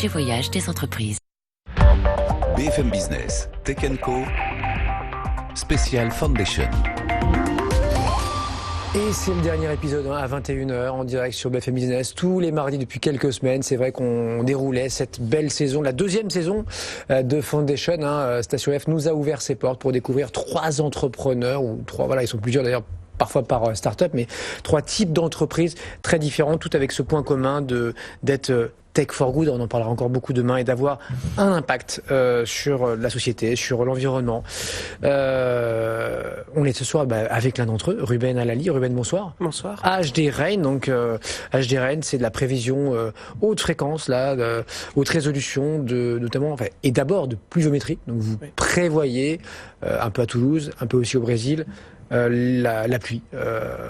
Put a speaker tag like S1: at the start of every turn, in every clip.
S1: projet voyage des entreprises.
S2: BFM Business, Tech & Co, spécial Foundation.
S3: Et c'est le dernier épisode à 21h en direct sur BFM Business, tous les mardis depuis quelques semaines. C'est vrai qu'on déroulait cette belle saison, la deuxième saison de Foundation. Station F nous a ouvert ses portes pour découvrir 3 entrepreneurs, ou 3, voilà, ils sont plusieurs d'ailleurs, parfois par start-up, mais 3 types d'entreprises très différents, toutes avec ce point commun d'être Tech for Good, on en parlera encore beaucoup demain, et d'avoir un impact sur la société, sur l'environnement. On est ce soir avec l'un d'entre eux, Ruben Alali. Ruben, bonsoir.
S4: Bonsoir.
S3: HD Rain, donc HD Rain, c'est de la prévision haute fréquence, haute résolution, notamment, et d'abord de pluviométrie. Donc vous prévoyez, un peu à Toulouse, un peu aussi au Brésil, la pluie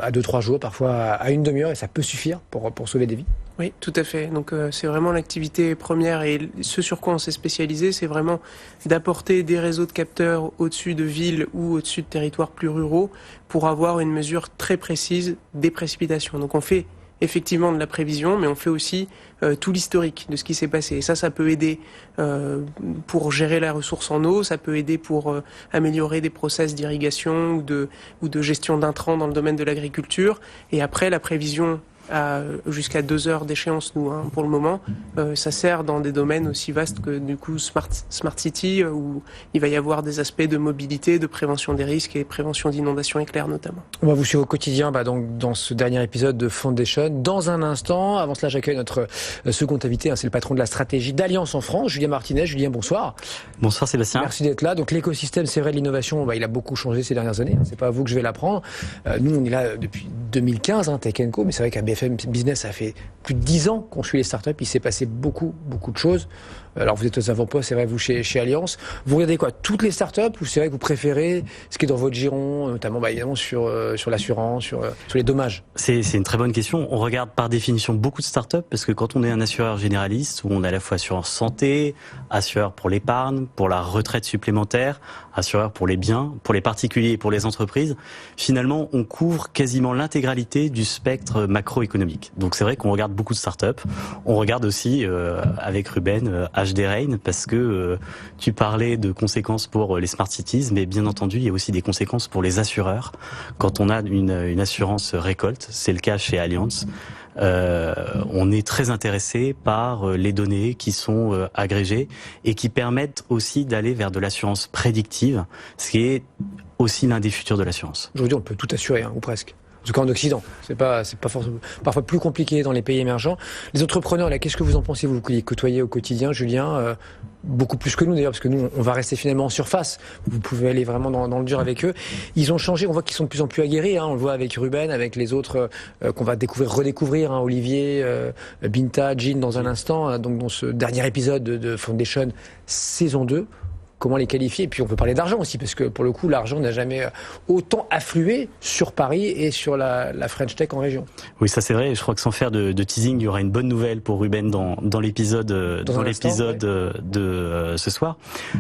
S3: à 2-3 jours, parfois à une demi-heure, et ça peut suffire pour sauver des vies.
S4: Oui, tout à fait. Donc c'est vraiment l'activité première, et ce sur quoi on s'est spécialisé, c'est vraiment d'apporter des réseaux de capteurs au-dessus de villes ou au-dessus de territoires plus ruraux pour avoir une mesure très précise des précipitations. Donc on fait effectivement de la prévision, mais on fait aussi tout l'historique de ce qui s'est passé. Et ça peut aider pour gérer la ressource en eau, ça peut aider pour améliorer des process d'irrigation ou de gestion d'intrants dans le domaine de l'agriculture. Et après, la prévision jusqu'à 2 heures d'échéance, pour le moment, ça sert dans des domaines aussi vastes que du coup Smart City, où il va y avoir des aspects de mobilité, de prévention des risques et prévention d'inondations éclairs notamment.
S3: On va vous suivre au quotidien donc, dans ce dernier épisode de Foundation. Dans un instant, avant cela, j'accueille notre second invité, c'est le patron de la stratégie d'Alliance en France, Julien Martinez. Julien, bonsoir.
S5: Bonsoir Sébastien.
S3: Merci d'être là. Donc l'écosystème, c'est vrai, de l'innovation, il a beaucoup changé ces dernières années. C'est pas à vous que je vais l'apprendre. Nous, on est là depuis 2015, Tech & Co, mais c'est vrai qu'à BFM Business, ça fait plus de 10 ans qu'on suit les startups. Il s'est passé beaucoup de choses. Alors vous êtes aux avant-postes, c'est vrai, vous chez Alliance. Vous regardez quoi, toutes les startups, ou c'est vrai que vous préférez ce qui est dans votre giron, notamment évidemment sur l'assurance, sur les dommages?
S5: C'est une très bonne question. On regarde par définition beaucoup de startups, parce que quand on est un assureur généraliste, où on a à la fois assureur santé, assureur pour l'épargne, pour la retraite supplémentaire, assureur pour les biens, pour les particuliers et pour les entreprises, finalement on couvre quasiment l'intégralité du spectre macroéconomique. Donc c'est vrai qu'on regarde beaucoup de startups. On regarde aussi avec Ruben HD Rain, parce que tu parlais de conséquences pour les smart cities, mais bien entendu il y a aussi des conséquences pour les assureurs quand on a une assurance récolte. C'est le cas chez Alliance. On est très intéressé par les données qui sont agrégées et qui permettent aussi d'aller vers de l'assurance prédictive, ce qui est aussi l'un des futurs de l'assurance.
S3: Aujourd'hui, on peut tout assurer, ou presque. En tout cas en Occident. C'est pas forcément, parfois plus compliqué dans les pays émergents. Les entrepreneurs, là, qu'est-ce que vous en pensez, vous qui les côtoyez au quotidien, Julien? Beaucoup plus que nous d'ailleurs, parce que nous, on va rester finalement en surface. Vous pouvez aller vraiment dans le dur avec eux. Ils ont changé, on voit qu'ils sont de plus en plus aguerris. On le voit avec Ruben, avec les autres qu'on va redécouvrir, Olivier, Binta, Jean dans un instant. Donc dans ce dernier épisode de Foundation, saison 2. Comment les qualifier? Et puis on peut parler d'argent aussi, parce que pour le coup, l'argent n'a jamais autant afflué sur Paris et sur la French Tech en région.
S5: Oui, ça c'est vrai. Je crois que sans faire de teasing, il y aura une bonne nouvelle pour Ruben dans l'épisode de ce soir.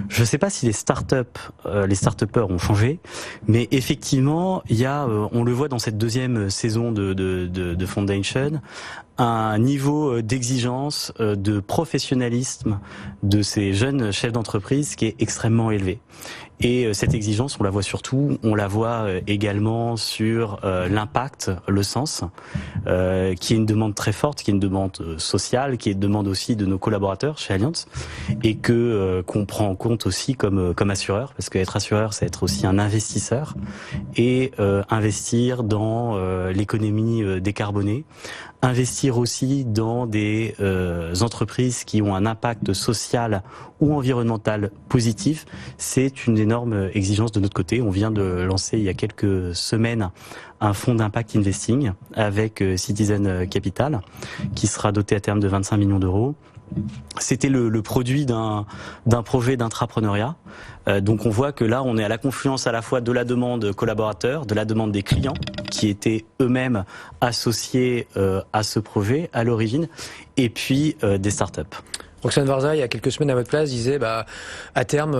S5: Je ne sais pas si les start-upers ont changé, mais effectivement, il y a, on le voit dans cette deuxième saison de Foundation, un niveau d'exigence, de professionnalisme de ces jeunes chefs d'entreprise qui est extrêmement élevé. Et cette exigence, on la voit surtout, on la voit également sur l'impact, le sens, qui est une demande très forte, qui est une demande sociale, qui est une demande aussi de nos collaborateurs chez Alliance, et qu'on prend en compte aussi comme assureur, parce qu'être assureur, c'est être aussi un investisseur, et investir dans l'économie décarbonée, investir aussi dans des entreprises qui ont un impact social ou environnemental positif, c'est une énorme exigence de notre côté. On vient de lancer il y a quelques semaines un fonds d'impact investing avec Citizen Capital qui sera doté à terme de 25 millions d'euros. C'était le produit d'un projet d'intrapreneuriat. Donc on voit que là, on est à la confluence à la fois de la demande collaborateur, de la demande des clients qui étaient eux-mêmes associés à ce projet à l'origine, et puis des startups.
S3: Roxane Varza, il y a quelques semaines à votre place, disait à terme,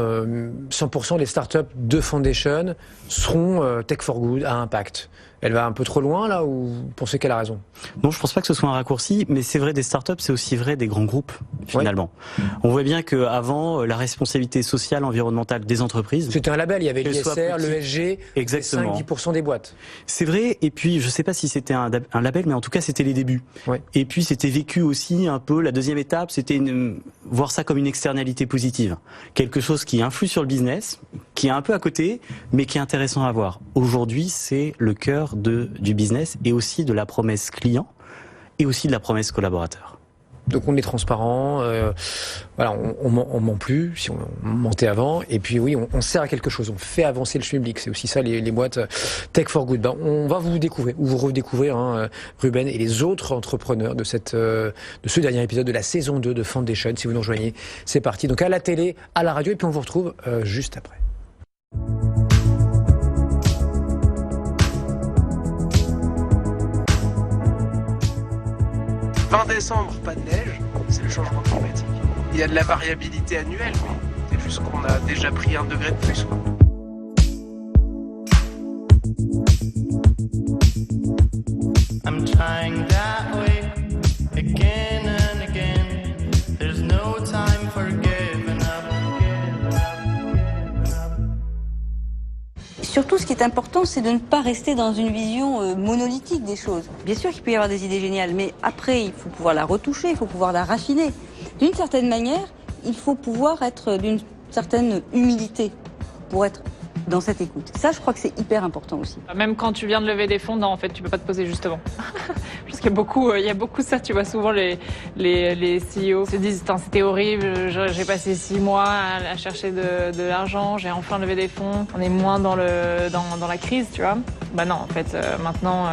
S3: 100% des startups de Foundation seront Tech for Good à impact. Elle va un peu trop loin là, ou vous pensez qu'elle a raison?
S5: Non, je pense pas que ce soit un raccourci, mais c'est vrai des startups, c'est aussi vrai des grands groupes, finalement. Ouais. On voit bien qu'avant, la responsabilité sociale, environnementale des entreprises...
S3: C'était un label, il y avait l'ISR, l'ESG, 5-10% des boîtes.
S5: C'est vrai, et puis je sais pas si c'était un label, mais en tout cas c'était les débuts.
S3: Ouais.
S5: Et puis c'était vécu aussi un peu, la deuxième étape, c'était voir ça comme une externalité positive. Quelque chose qui influe sur le business, qui est un peu à côté, mais qui est intéressant à voir. Aujourd'hui, c'est le cœur du business et aussi de la promesse client et aussi de la promesse collaborateur.
S3: Donc on est transparent, voilà, on ment plus, si on mentait avant, et puis oui, on sert à quelque chose, on fait avancer le public. C'est aussi ça les boîtes Tech for Good. Ben, on va vous découvrir, ou vous redécouvrir, hein, Ruben et les autres entrepreneurs de ce dernier épisode de la saison 2 de Foundation. Si vous nous rejoignez, c'est parti. Donc à la télé, à la radio, et puis on vous retrouve juste après.
S4: Fin décembre, pas de neige, c'est le changement climatique. Il y a de la variabilité annuelle, mais c'est juste qu'on a déjà pris 1 degré de plus, quoi. I'm trying that way again and again. There's no time for giving up.
S1: Surtout, ce qui est important, c'est de ne pas rester dans une vision monolithique des choses. Bien sûr qu'il peut y avoir des idées géniales, mais après, il faut pouvoir la retoucher, il faut pouvoir la raffiner. D'une certaine manière, il faut pouvoir être d'une certaine humilité pour être dans cette écoute. Ça, je crois que c'est hyper important aussi.
S6: Même quand tu viens de lever des fonds, non, en fait, tu peux pas te poser justement. Parce qu'il y a beaucoup ça, tu vois, souvent les CEO se disent, c'était horrible, j'ai passé 6 mois à chercher de l'argent, j'ai enfin levé des fonds, on est moins dans la crise, tu vois. Bah non, en fait, maintenant,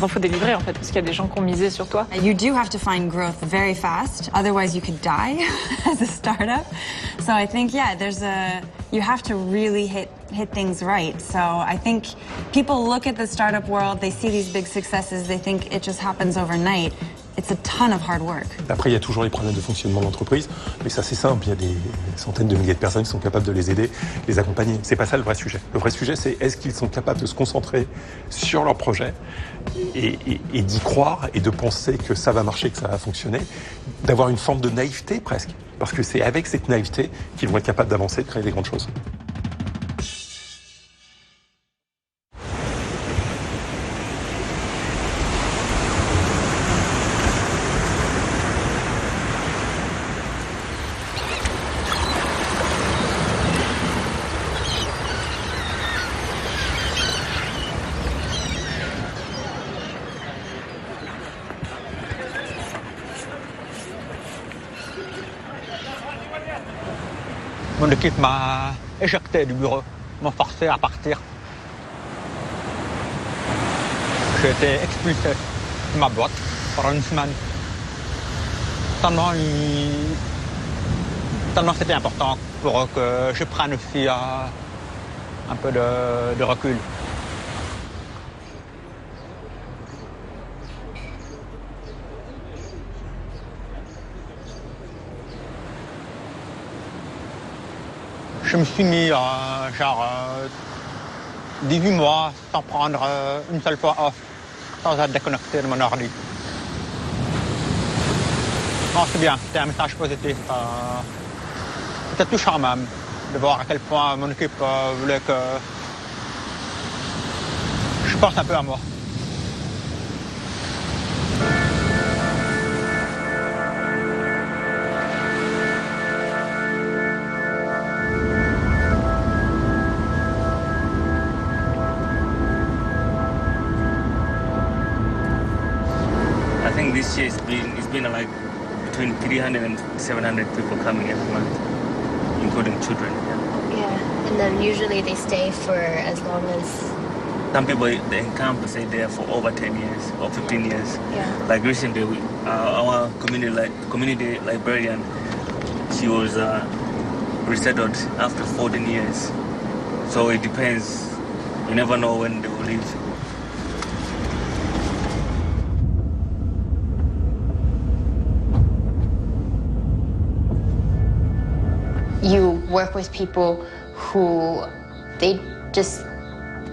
S6: faut délivrer, en fait, parce qu'il y a des gens qui ont misé sur toi.
S7: You do have to find growth very fast, otherwise you could die as a startup. So I think, yeah, you have to really hit things right. So I think people look at the startup world, they see these big successes, they think it just happens overnight. It's a ton of hard work.
S8: Après, il y a toujours les problèmes de fonctionnement de l'entreprise, mais ça c'est simple, il y a des centaines de milliers de personnes qui sont capables de les aider, les accompagner. C'est pas ça le vrai sujet. Le vrai sujet, c'est est-ce qu'ils sont capables de se concentrer sur leur projet et d'y croire et de penser que ça va marcher, que ça va fonctionner, d'avoir une forme de naïveté presque, parce que c'est avec cette naïveté qu'ils vont être capables d'avancer, de créer des grandes choses.
S9: Mon équipe m'a éjecté du bureau, m'a forcé à partir. J'ai été expulsé de ma boîte pendant 1 semaine. Tellement c'était important pour eux que je prenne aussi un peu de recul. Je me suis mis 18 mois sans prendre une seule fois off, sans être déconnecté de mon ordi. Non, c'est bien, c'était un message positif. C'était touchant même de voir à quel point mon équipe voulait que je pense un peu à moi.
S10: This year it's been like between 300 and 700 people coming every month, including children.
S11: Yeah, and then usually they stay for as long as...
S10: Some people in campus stay there for over 10 years or 15 years.
S11: Yeah.
S10: Like recently, our community librarian, she was resettled after 14 years. So it depends. You never know when they will leave.
S11: You work with people who they just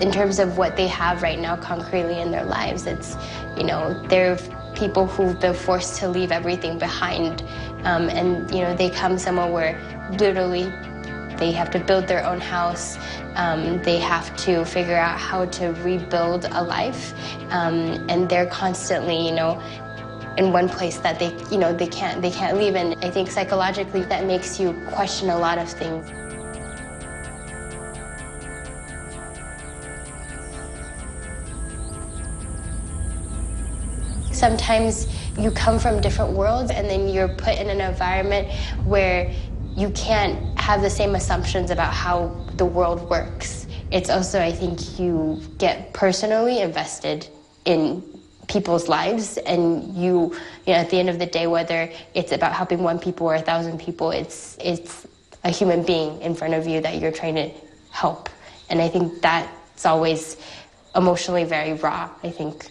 S11: in terms of what they have right now concretely in their lives. It's, you know, they're people who've been forced to leave everything behind, and, you know, they come somewhere where literally they have to build their own house. They have to figure out how to rebuild a life, and they're constantly, you know, in one place that they, you know, they can't leave. And I think psychologically that makes you question a lot of things. Sometimes you come from different worlds and then you're put in an environment where you can't have the same assumptions about how the world works. It's also, I think, you get personally invested in people's lives, and you know, at the end of the day, whether it's about helping 1 people or 1,000 people, it's a human being in front of you that you're trying to help. And I think that's always emotionally very raw, I think.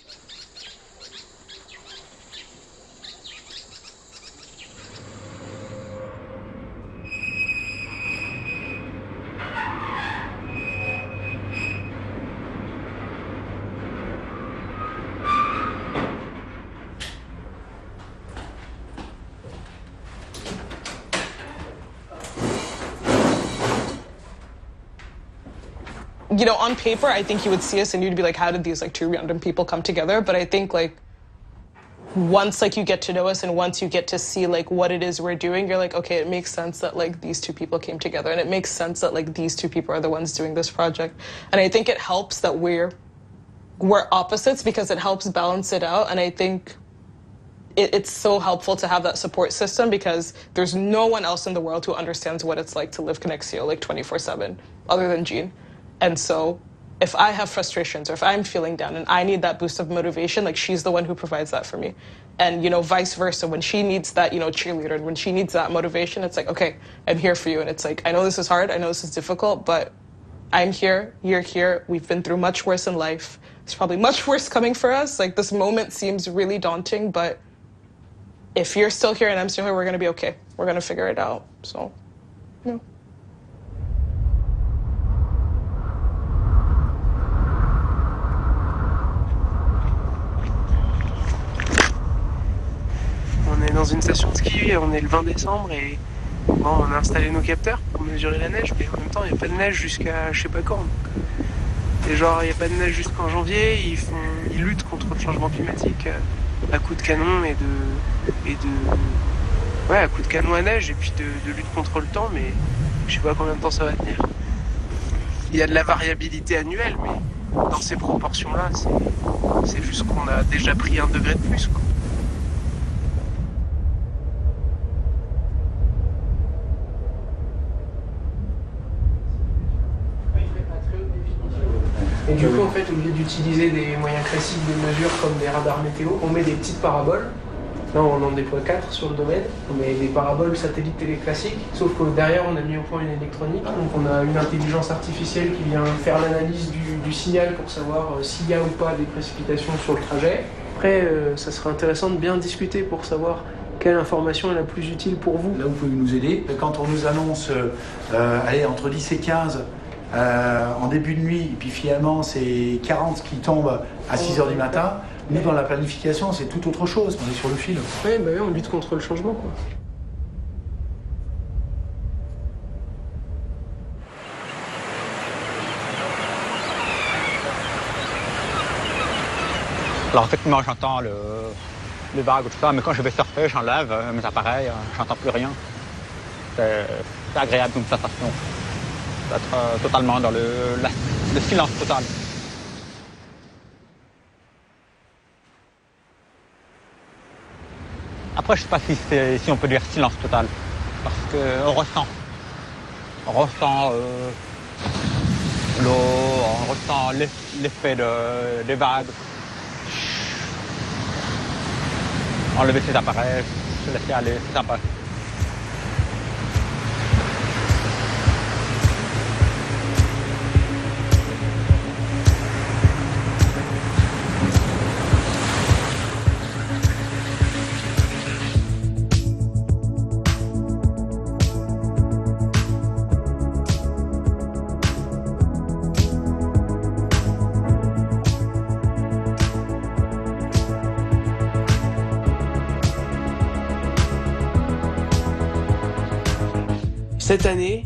S12: You know, on paper, I think you would see us and you'd be like, how did these like 2 random people come together? But I think like once like you get to know us and once you get to see like what it is we're doing, you're like, okay, it makes sense that like these 2 people came together, and it makes sense that like these 2 people are the ones doing this project. And I think it helps that we're opposites because it helps balance it out. And I think it's so helpful to have that support system because there's no one else in the world who understands what it's like to live Connexio like 24/7 other than Jean. And so if I have frustrations or if I'm feeling down and I need that boost of motivation, like she's the one who provides that for me. And, you know, vice versa, when she needs that, you know, cheerleader, and when she needs that motivation, it's like, okay, I'm here for you. And it's like, I know this is hard, I know this is difficult, but I'm here, you're here. We've been through much worse in life. It's probably much worse coming for us. Like this moment seems really daunting, but if you're still here and I'm still here, we're gonna be okay. We're gonna figure it out, so, yeah.
S4: On est dans une station de ski, on est le 20 décembre et bon, on a installé nos capteurs pour mesurer la neige, mais en même temps il n'y a pas de neige jusqu'à je sais pas quand. Et genre il n'y a pas de neige jusqu'en janvier, ils luttent contre le changement climatique à coups de canon ouais, à coups de canon à neige et puis de lutte contre le temps, mais je sais pas combien de temps ça va tenir. Il y a de la variabilité annuelle, mais dans ces proportions-là, c'est juste qu'on a déjà pris 1 degré de plus, quoi. Et du coup, en fait, au lieu d'utiliser des moyens classiques de mesure comme des radars météo, on met des petites paraboles. Là, on en déploie 4 sur le domaine. On met des paraboles satellites télé classiques, sauf que derrière, on a mis au point une électronique. Donc, on a une intelligence artificielle qui vient faire l'analyse du signal pour savoir s'il y a ou pas des précipitations sur le trajet. Après, ça serait intéressant de bien discuter pour savoir quelle information est la plus utile pour vous.
S13: Là, vous pouvez nous aider. Quand on nous annonce entre 10 et 15 en début de nuit, et puis finalement c'est 40 qui tombent à 6h du matin, nous dans la planification c'est tout autre chose, on est sur le fil.
S4: Oui, bah oui, on lutte contre le changement, quoi.
S9: Alors effectivement j'entends les vagues tout ça, mais quand je vais surfer, j'enlève mes appareils, j'entends plus rien. C'est agréable comme sensation. D'être totalement dans le silence total. Après, je ne sais pas si on peut dire silence total, parce qu'on ressent l'eau, on ressent l'effet des vagues. Enlever ses appareils, se laisser aller, c'est sympa.
S4: Cette année,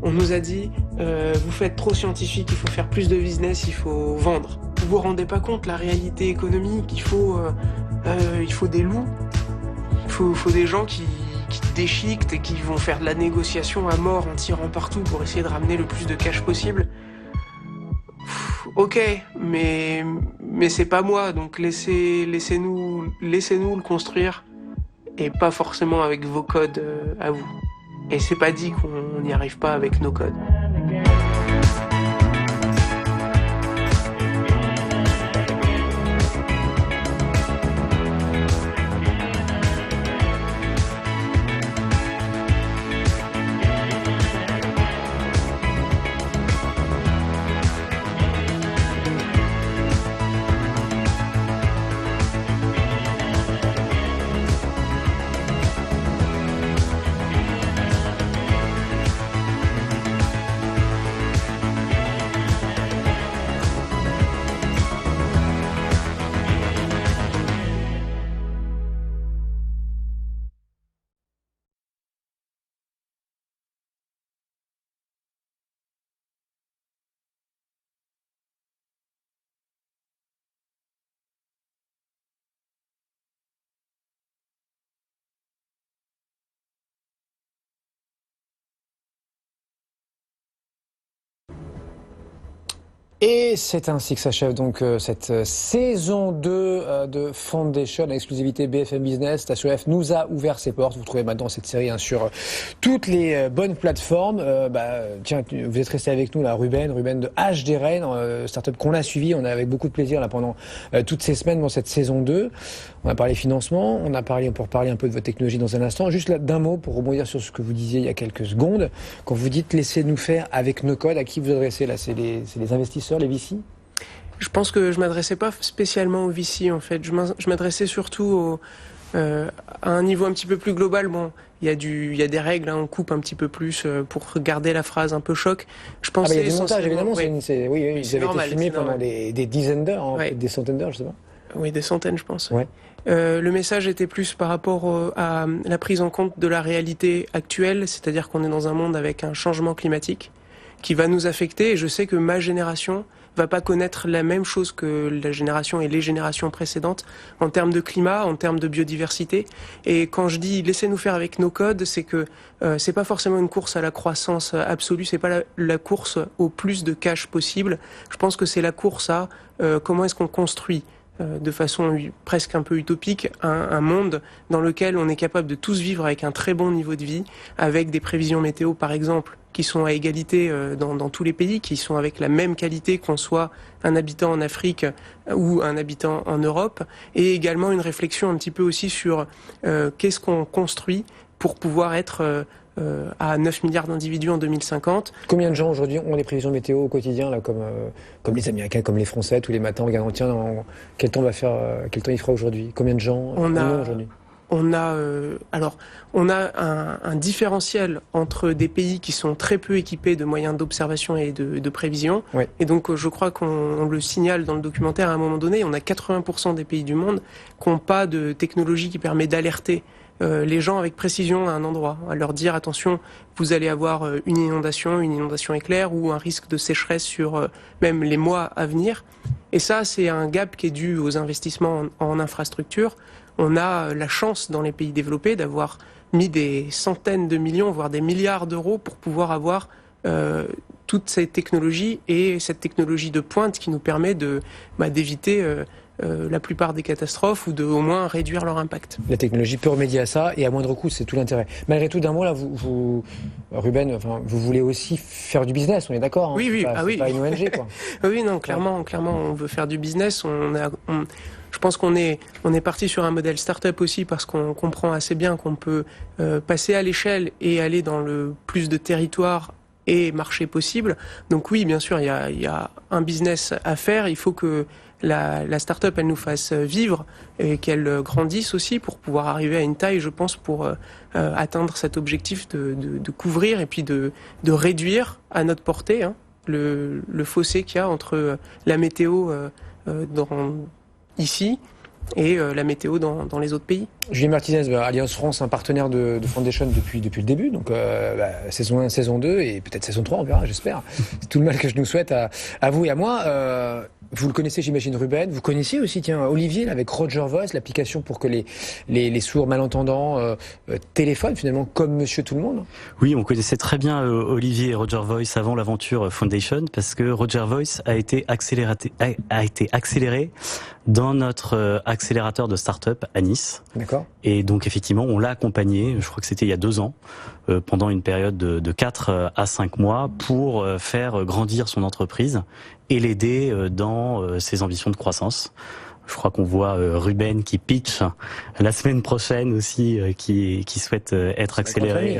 S4: on nous a dit vous faites trop scientifique, il faut faire plus de business, il faut vendre. Vous vous rendez pas compte la réalité économique, il faut des loups, il faut des gens qui déchiquetent et qui vont faire de la négociation à mort en tirant partout pour essayer de ramener le plus de cash possible. Ok, mais c'est pas moi, donc laissez-nous le construire et pas forcément avec vos codes à vous. Et c'est pas dit qu'on n'y arrive pas avec nos codes.
S3: Et c'est ainsi que s'achève donc cette saison 2 de Foundation, l'exclusivité BFM Business. Station F nous a ouvert ses portes. Vous trouvez maintenant cette série sur toutes les bonnes plateformes. Tiens, vous êtes resté avec nous là, Ruben de HD Rain, startup qu'on a suivi. On a avec beaucoup de plaisir là pendant toutes ces semaines dans cette saison 2. On a parlé financement, on pour parler un peu de votre technologie dans un instant. Juste là, d'un mot pour rebondir sur ce que vous disiez il y a quelques secondes. Quand vous dites laissez-nous faire avec nos codes, à qui vous adressez là? C'est les investisseurs, les VC?
S4: Je pense que je m'adressais pas spécialement aux VC en fait. Je m'adressais surtout à un niveau un petit peu plus global. Bon, il y a des règles, hein, on coupe un petit peu plus pour garder la phrase un peu choc. Je pensais
S3: il y a des montages évidemment.
S4: Oui,
S3: ils avaient été filmés pendant des dizaines d'heures, des centaines d'heures, je sais pas.
S4: Oui, des centaines, je pense.
S3: Ouais.
S4: Le message était plus par rapport à la prise en compte de la réalité actuelle, c'est-à-dire qu'on est dans un monde avec un changement climatique qui va nous affecter, et je sais que ma génération va pas connaître la même chose que la génération et les générations précédentes en termes de climat, en termes de biodiversité. Et quand je dis laissez-nous faire avec nos codes, c'est que c'est pas forcément une course à la croissance absolue, c'est pas la course au plus de cash possible. Je pense que c'est la course à comment est-ce qu'on construit de façon presque un peu utopique, un monde dans lequel on est capable de tous vivre avec un très bon niveau de vie, avec des prévisions météo par exemple, qui sont à égalité dans tous les pays, qui sont avec la même qualité qu'on soit un habitant en Afrique ou un habitant en Europe, et également une réflexion un petit peu aussi sur qu'est-ce qu'on construit pour pouvoir être à 9 milliards d'individus en 2050.
S3: Combien de gens aujourd'hui ont les prévisions météo au quotidien, là, comme les Américains, comme les Français, tous les matins, regardant, tiens, quel temps il fera aujourd'hui? Combien de gens
S4: on a
S3: aujourd'hui?
S4: On a un différentiel entre des pays qui sont très peu équipés de moyens d'observation et de prévision.
S3: Oui.
S4: Et donc, je crois qu'on le signale dans le documentaire à un moment donné, on a 80% des pays du monde qui n'ont pas de technologie qui permet d'alerter les gens avec précision à un endroit, à leur dire attention, vous allez avoir une inondation éclair ou un risque de sécheresse sur même les mois à venir. Et ça, c'est un gap qui est dû aux investissements en infrastructure. On a la chance dans les pays développés d'avoir mis des centaines de millions, voire des milliards d'euros pour pouvoir avoir toutes ces technologies et cette technologie de pointe qui nous permet d'éviter la plupart des catastrophes ou de au moins réduire leur impact.
S3: La technologie peut remédier à ça et à moindre coût, c'est tout l'intérêt. Malgré tout, d'un mot, là, Ruben, vous voulez aussi faire du business, on est d'accord, hein?
S4: Oui,
S3: c'est pas une ONG, quoi.
S4: Oui, non, clairement, on veut faire du business. Je pense qu'on est parti sur un modèle start-up aussi parce qu'on comprend assez bien qu'on peut passer à l'échelle et aller dans le plus de territoires et marché possible. Donc oui, bien sûr, il y a un business à faire. Il faut que la start-up, elle nous fasse vivre et qu'elle grandisse aussi pour pouvoir arriver à une taille, je pense, pour atteindre cet objectif de couvrir et puis de réduire à notre portée le fossé qu'il y a entre la météo ici et la météo dans les autres pays.
S3: Julien Martinez, Alliance France, un partenaire de Foundation depuis le début, donc saison 1, saison 2 et peut-être saison 3, on verra, j'espère. C'est tout le mal que je nous souhaite à vous et à moi. Vous le connaissez, j'imagine, Ruben. Vous connaissiez aussi, Olivier, là, avec Roger Voice, l'application pour que les sourds malentendants téléphonent finalement comme Monsieur Tout le Monde.
S5: Oui, on connaissait très bien Olivier et Roger Voice avant l'aventure Foundation, parce que Roger Voice a été accéléré dans notre accélérateur de start-up à Nice.
S3: D'accord.
S5: Et donc effectivement, on l'a accompagné, je crois que c'était il y a 2 ans, pendant une période de 4 à 5 mois pour faire grandir son entreprise et l'aider dans ses ambitions de croissance. Je crois qu'on voit Ruben qui pitch la semaine prochaine aussi, qui souhaite être accéléré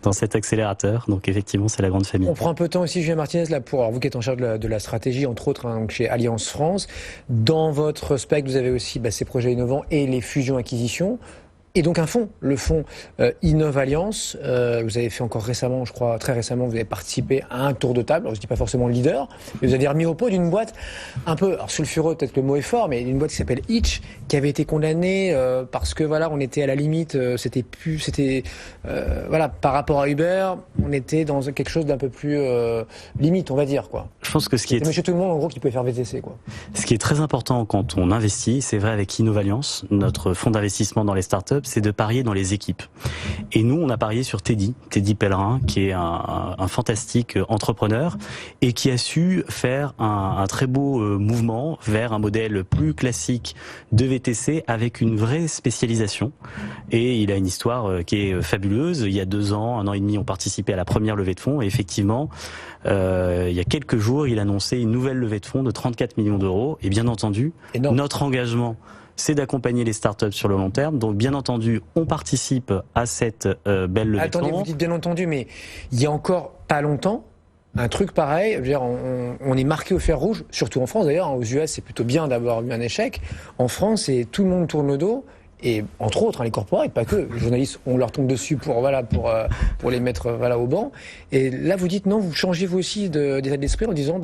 S5: dans cet accélérateur. Donc effectivement, c'est la grande famille.
S3: On prend un peu de temps aussi, Julien Martinez, là, alors vous qui êtes en charge de la stratégie, entre autres, donc chez Alliance France. Dans votre spectre, vous avez aussi ces projets innovants et les fusions-acquisitions. Et donc un fonds, le fonds Innov Alliance. Vous avez fait encore récemment, je crois très récemment, vous avez participé à un tour de table. Alors, je dis pas forcément leader, mais vous avez remis au pot d'une boîte un peu, alors sulfureux, peut-être que le mot est fort, mais une boîte qui s'appelle Hitch, qui avait été condamnée parce que voilà, on était à la limite, par rapport à Uber, on était dans quelque chose d'un peu plus limite, on va dire quoi.
S5: Je pense que ce qui est
S3: Monsieur Tout le Monde, en gros, qui pouvait faire VTC quoi.
S5: Ce qui est très important quand on investit, c'est vrai avec Innov Alliance, notre fonds d'investissement dans les startups, c'est de parier dans les équipes. Et nous, on a parié sur Teddy Pellerin, qui est un fantastique entrepreneur et qui a su faire un très beau mouvement vers un modèle plus classique de VTC avec une vraie spécialisation. Et il a une histoire qui est fabuleuse. Il y a 2 ans, 1 an et demi, on participait à la première levée de fonds et effectivement, il y a quelques jours, il annonçait une nouvelle levée de fonds de 34 millions d'euros. Et bien entendu, notre engagement, c'est d'accompagner les startups sur le long terme. Donc, bien entendu, on participe à cette belle levée de fonds.
S3: Attendez, vous dites bien entendu, mais il y a encore pas longtemps, un truc pareil, je veux dire, on est marqué au fer rouge, surtout en France d'ailleurs. Aux US, c'est plutôt bien d'avoir eu un échec. En France, tout le monde tourne le dos. Et entre autres, les corporates, pas que. Les journalistes, on leur tombe dessus pour les mettre au banc. Et là, vous dites non, vous changez vous aussi d'état d'esprit en disant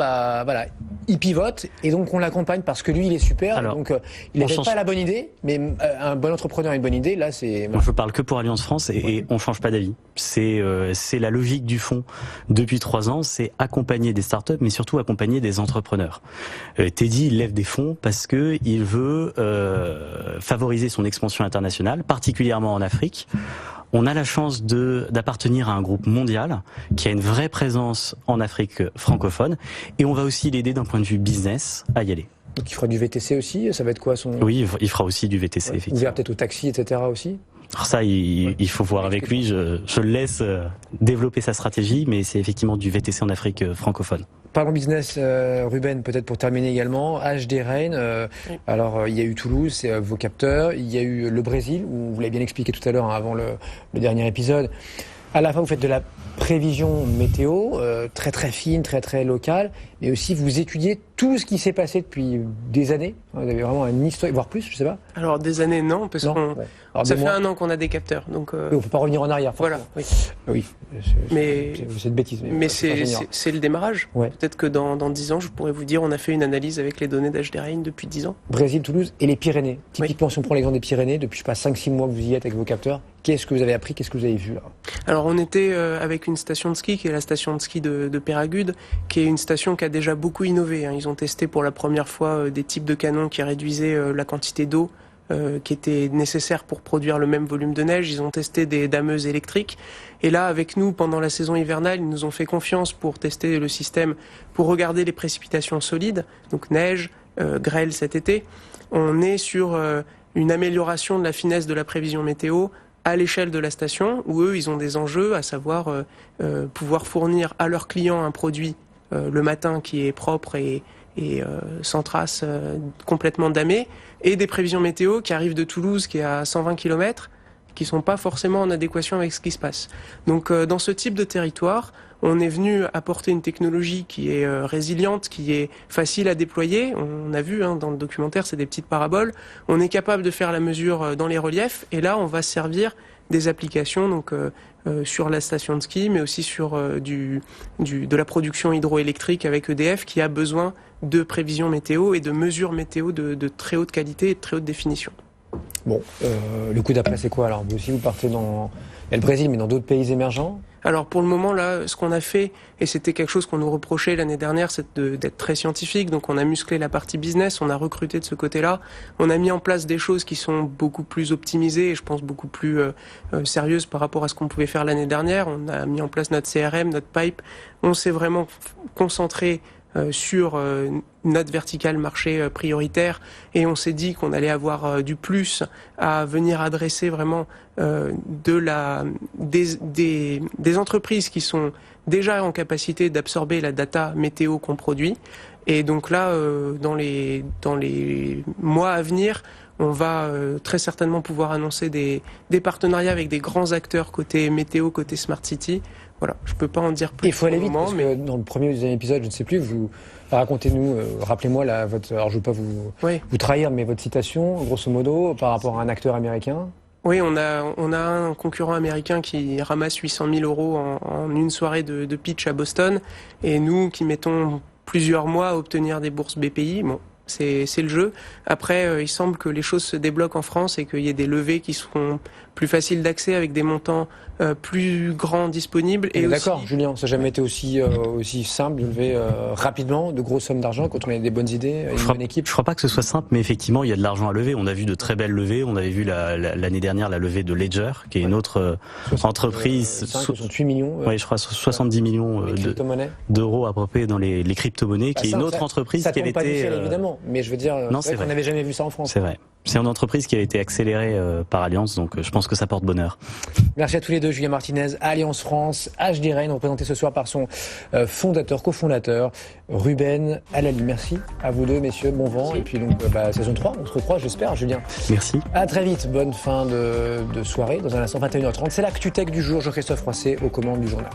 S3: il pivote et donc on l'accompagne parce que lui, il est super.
S5: Alors,
S3: donc il n'avait pas la bonne idée, mais un bon entrepreneur a une bonne idée. Là, c'est.
S5: Moi, je parle que pour Alliance France et on change pas d'avis. C'est la logique du fonds depuis 3 ans, c'est accompagner des startups, mais surtout accompagner des entrepreneurs. Teddy il lève des fonds parce que il veut favoriser son expansion internationale, particulièrement en Afrique. On a la chance d'appartenir à un groupe mondial qui a une vraie présence en Afrique francophone et on va aussi l'aider d'un point de vue business à y aller.
S3: Donc il fera du VTC aussi, ça va être quoi son...
S5: Oui, il fera aussi du VTC, effectivement.
S3: Ouvert peut-être au taxi, etc. aussi.
S5: Alors ça, il faut voir avec lui, je le laisse développer sa stratégie, mais c'est effectivement du VTC en Afrique francophone.
S3: Parlons business, Ruben, peut-être pour terminer également. HD Rain, alors il y a eu Toulouse, c'est vos capteurs, il y a eu le Brésil, où vous l'avez bien expliqué tout à l'heure avant le dernier épisode. À la fin, vous faites de la prévision météo, très très fine, très très locale, mais aussi vous étudiez tout ce qui s'est passé depuis des années. Vous avez vraiment une histoire, voire plus, je sais pas.
S4: Alors des années, non, parce que ça fait 1 an qu'on a des capteurs, donc.
S3: Oui, on peut pas revenir en arrière.
S4: Voilà. Oui.
S3: C'est une bêtise.
S4: Mais c'est le démarrage. Ouais. Peut-être que dans 10 ans, je pourrais vous dire, on a fait une analyse avec les données d'HD Rain depuis 10 ans.
S3: Brésil, Toulouse et les Pyrénées. Typiquement, si on prend l'exemple des Pyrénées, depuis je sais pas 5-6 mois que vous y êtes avec vos capteurs, qu'est-ce que vous avez appris, qu'est-ce que vous avez vu là?
S4: Alors on était avec une station de ski qui est la station de ski de Péragude, qui est une station qui a déjà beaucoup innové. Ils ont testé pour la première fois des types de canons qui réduisaient la quantité d'eau qui était nécessaire pour produire le même volume de neige. Ils ont testé des dameuses électriques. Et là, avec nous, pendant la saison hivernale, ils nous ont fait confiance pour tester le système, pour regarder les précipitations solides, donc neige, grêle cet été. On est sur une amélioration de la finesse de la prévision météo à l'échelle de la station, où eux, ils ont des enjeux, à savoir pouvoir fournir à leurs clients un produit le matin qui est propre et sans trace, complètement damé, et des prévisions météo qui arrivent de Toulouse, qui est à 120 km, qui sont pas forcément en adéquation avec ce qui se passe. Donc dans ce type de territoire, on est venu apporter une technologie qui est résiliente, qui est facile à déployer. On a vu dans le documentaire, c'est des petites paraboles. On est capable de faire la mesure dans les reliefs, et là, on va servir des applications donc sur la station de ski, mais aussi sur de la production hydroélectrique avec EDF qui a besoin de prévisions météo et de mesures météo de très haute qualité et de très haute définition.
S3: Bon, le coup d'après, c'est quoi alors? Vous aussi, vous partez dans... Il y a le Brésil, mais dans d'autres pays émergents?
S4: Alors pour le moment, là, ce qu'on a fait, et c'était quelque chose qu'on nous reprochait l'année dernière, c'est d'être très scientifique. Donc on a musclé la partie business, on a recruté de ce côté-là. On a mis en place des choses qui sont beaucoup plus optimisées et je pense beaucoup plus sérieuses par rapport à ce qu'on pouvait faire l'année dernière. On a mis en place notre CRM, notre pipe. On s'est vraiment concentré sur notre verticale marché prioritaire et on s'est dit qu'on allait avoir du plus à venir adresser vraiment des entreprises qui sont déjà en capacité d'absorber la data météo qu'on produit. Et donc là, dans les mois à venir, on va très certainement pouvoir annoncer des partenariats avec des grands acteurs côté météo, côté Smart City. Voilà, je peux pas en dire plus.
S3: Il faut aller vite, parce que dans le premier ou deuxième épisode, je ne sais plus, vous racontez-nous, rappelez-moi votre, alors je ne veux pas vous trahir, mais votre citation, grosso modo, par rapport à un acteur américain.
S4: Oui, on a un concurrent américain qui ramasse 800 000 euros en une soirée de pitch à Boston, et nous qui mettons plusieurs mois à obtenir des bourses BPI. Bon, c'est le jeu. Après, il semble que les choses se débloquent en France et qu'il y ait des levées qui seront plus faciles d'accès avec des montants plus grands disponibles. Et
S3: d'accord, Julien, ça n'a jamais été aussi simple de lever rapidement de grosses sommes d'argent quand on a des bonnes idées, une bonne équipe.
S5: Je crois pas que ce soit simple, mais effectivement, il y a de l'argent à lever. On a vu de très belles levées. On avait vu l'année dernière la levée de Ledger, qui est une autre entreprise.
S3: 68 millions.
S5: Oui, je crois 70 millions d'euros à peu près dans les crypto-monnaies, qui est une autre entreprise qui avait été...
S3: évidemment, mais je veux dire, c'est vrai qu'on n'avait jamais vu ça en France.
S5: C'est vrai. C'est une entreprise qui a été accélérée par Allianz, donc je pense que ça porte bonheur.
S3: Merci à tous les deux, Julien Martinez, Allianz France, HD Rain, représenté ce soir par son cofondateur, Ruben Alali. Merci à vous deux, messieurs, bon vent. Merci. Et puis donc, saison 3, on se recroise, j'espère, Julien.
S5: Merci.
S3: À très vite, bonne fin de soirée. Dans un instant, 21h30, c'est l'actu tech du jour. Jean-Christophe Roisset aux commandes du journal.